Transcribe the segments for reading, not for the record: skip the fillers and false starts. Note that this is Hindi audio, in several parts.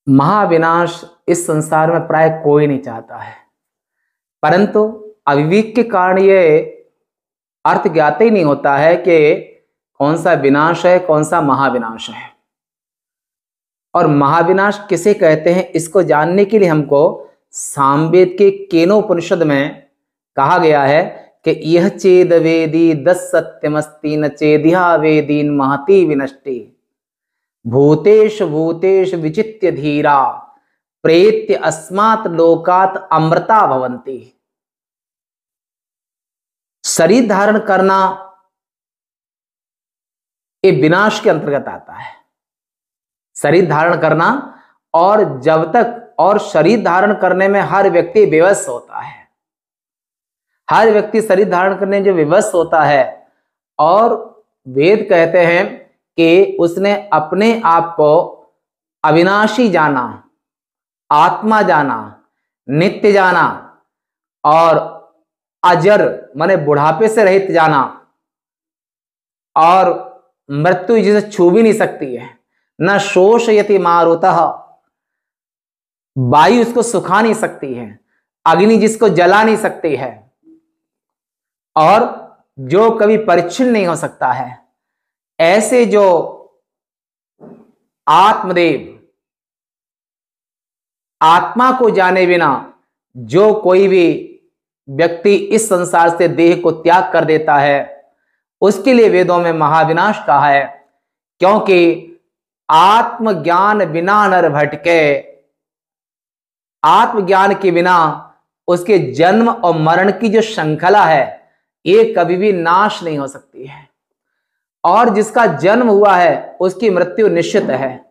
महाविनाश इस संसार में प्राय कोई नहीं चाहता है, परंतु अविवेक के कारण ये अर्थ ज्ञात ही नहीं होता है कि कौन सा विनाश है, कौन सा महाविनाश है। और महाविनाश किसे कहते हैं, इसको जानने के लिए हमको सामवेद के केनोपनिषद में कहा गया है कि यह चेद वेदी दस सत्यमस्ति न चेदिहा वेदीन महति विनष्टि भूतेश भूतेश विचित्य धीरा प्रेत्य अस्मात् लोकात अमृता भवन्ति। शरीर धारण करना ये विनाश के अंतर्गत आता है। शरीर धारण करना, और जब तक, और शरीर धारण करने में हर व्यक्ति विवश होता है। हर व्यक्ति शरीर धारण करने में जो विवश होता है, और वेद कहते हैं कि उसने अपने आप को अविनाशी जाना, आत्मा जाना, नित्य जाना, और अजर माने बुढ़ापे से रहित जाना, और मृत्यु जिसे छू भी नहीं सकती है, न शोषयति मारुतः, वायु उसको सुखा नहीं सकती है, अग्नि जिसको जला नहीं सकती है, और जो कभी परिच्छिन्न नहीं हो सकता है, ऐसे जो आत्मदेव, आत्मा को जाने बिना जो कोई भी व्यक्ति इस संसार से देह को त्याग कर देता है, उसके लिए वेदों में महाविनाश कहा है। क्योंकि आत्मज्ञान बिना नर भटके, आत्मज्ञान के बिना उसके जन्म और मरण की जो श्रृंखला है ये कभी भी नाश नहीं हो सकती है, और जिसका जन्म हुआ है उसकी मृत्यु निश्चित है,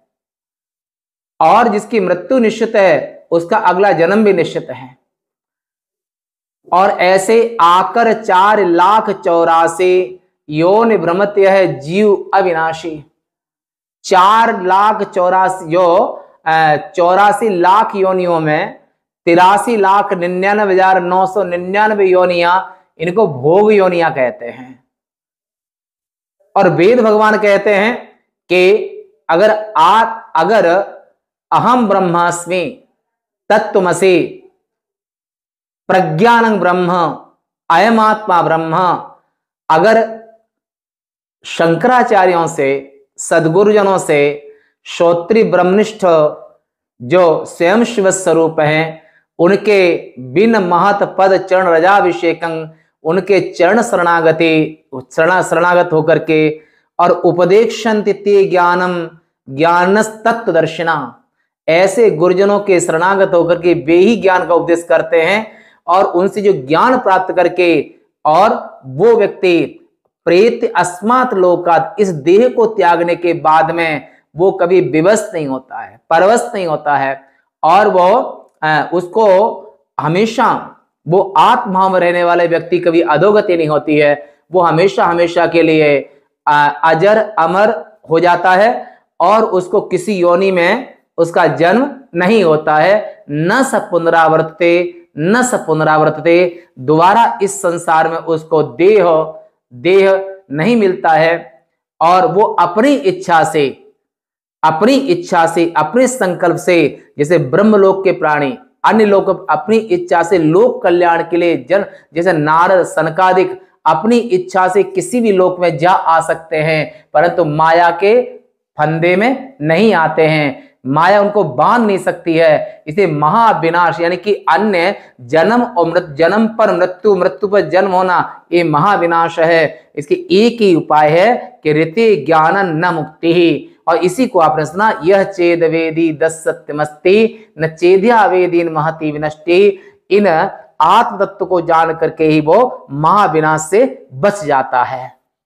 और जिसकी मृत्यु निश्चित है उसका अगला जन्म भी निश्चित है। और ऐसे आकर 4,84,000 योनि भ्रमत है जीव अविनाशी। 4,84,000 लाख योनियों में 83,99,999 योनियां, इनको भोग योनियां कहते हैं। और वेद भगवान कहते हैं कि अगर अहम ब्रह्मास्मि तत्त्वमसि प्रज्ञानं ब्रह्म अयमात्मा ब्रह्म, अगर शंकराचार्यों से, सद्गुरुजनों से, श्रोत्री ब्रह्मनिष्ठ जो स्वयं शिव स्वरूप हैं, उनके बिन महत पद चरण रजाभिषेकं, उनके चरण शरणागत होकर के, और उपदेक्षन्ति ते ज्ञानम ज्ञानस्तत्त्वदर्शिना, ऐसे गुरुजनों के शरणागत होकर के वे ही ज्ञान का उपदेश करते हैं, और उनसे जो ज्ञान प्राप्त करके, और वो व्यक्ति प्रेत अस्मात् लोकात, इस देह को त्यागने के बाद में वो कभी विवश नहीं होता है, परवश नहीं होता है, और वो उसको हमेशा, वो आत्मभाव में रहने वाले व्यक्ति कभी अधोगति नहीं होती है, वो हमेशा हमेशा के लिए अजर अमर हो जाता है, और उसको किसी योनि में उसका जन्म नहीं होता है। न स पुनरावर्तते, न स पुनरावर्तते, दोबारा इस संसार में उसको देह नहीं मिलता है, और वो अपनी इच्छा से, अपने संकल्प से, जैसे ब्रह्मलोक के प्राणी, अन्य लोग अपनी इच्छा से लोक कल्याण के लिए जैसे नारद सनकादिक अपनी इच्छा से किसी भी लोक में जा आ सकते हैं, परंतु माया के फंदे में नहीं आते हैं, माया उनको बांध नहीं सकती है। इसे महाविनाश यानी कि अन्य जन्म और जन्म पर मृत्यु, मृत्यु पर जन्म होना, ये महाविनाश है। इसके एक ही उपाय है कि ऋते ज्ञानन न मुक्ति ही, और इसी को आपने सुना, यह चेद वेदी दस सत्यमस्ति न चेद्या वेदीन महति विनष्टि। इन आत्म तत्व को जान करके ही वो महाविनाश से बच जाता है।